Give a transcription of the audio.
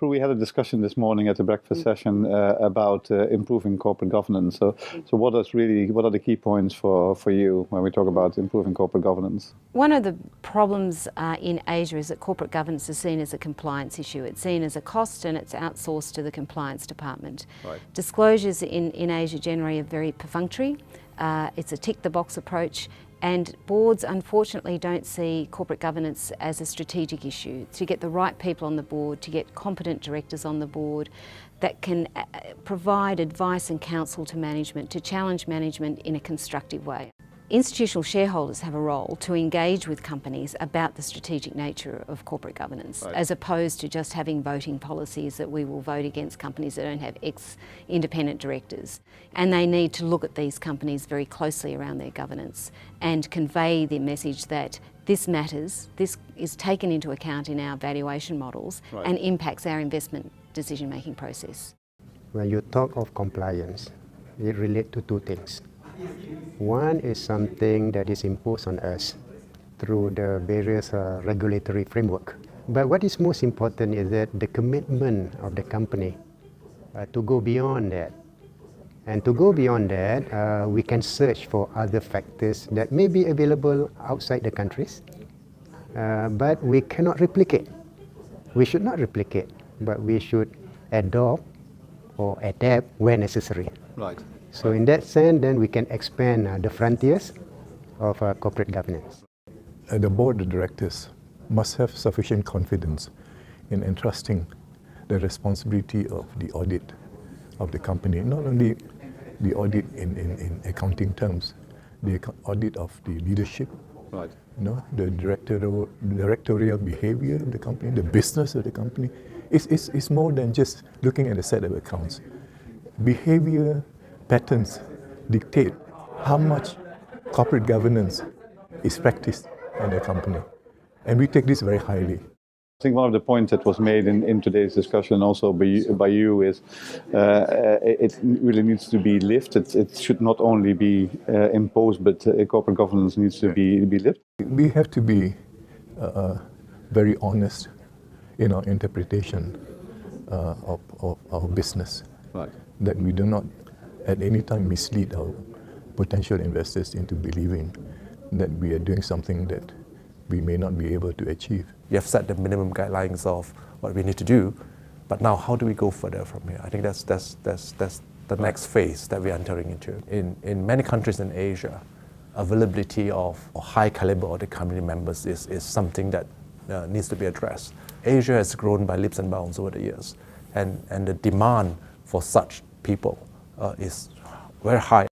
We had a discussion this morning at the breakfast session about improving corporate governance. So what are the key points for you when we talk about improving corporate governance? One of the problems in Asia is that corporate governance is seen as a compliance issue. It's seen as a cost and it's outsourced to the compliance department. Right. Disclosures in Asia generally are very perfunctory. It's a tick-the-box approach. And boards, unfortunately, don't see corporate governance as a strategic issue. To get the right people on the board, to get competent directors on the board that can provide advice and counsel to management, to challenge management in a constructive way. Institutional shareholders have a role to engage with companies about the strategic nature of corporate governance, right, as opposed to just having voting policies that we will vote against companies that don't have ex-independent directors. And they need to look at these companies very closely around their governance and convey the message that this matters, this is taken into account in our valuation models, right, and impacts our investment decision-making process. When you talk of compliance, it relates to two things. One is something that is imposed on us through the various regulatory framework. But what is most important is that the commitment of the company to go beyond that. And to go beyond that, we can search for other factors that may be available outside the countries, but we cannot replicate. We should not replicate, but we should adopt or adapt where necessary. Right. So in that sense, then we can expand the frontiers of corporate governance. The board of directors must have sufficient confidence in entrusting the responsibility of the audit of the company, not only the audit in accounting terms, the audit of the leadership, right, the directorial behavior of the company, the business of the company. It's more than just looking at a set of accounts. Behavior patterns dictate how much corporate governance is practiced in the company. And we take this very highly. I think one of the points that was made in today's discussion also by you is it really needs to be lived. It should not only be imposed, but corporate governance needs to be lived. We have to be very honest in our interpretation of our business. Right. That we do not at any time mislead our potential investors into believing that we are doing something that we may not be able to achieve. We have set the minimum guidelines of what we need to do, but now how do we go further from here? I think that's the next phase that we're entering into. In many countries in Asia, availability of high caliber audit committee members is something that needs to be addressed. Asia has grown by leaps and bounds over the years, and the demand for such people is very high.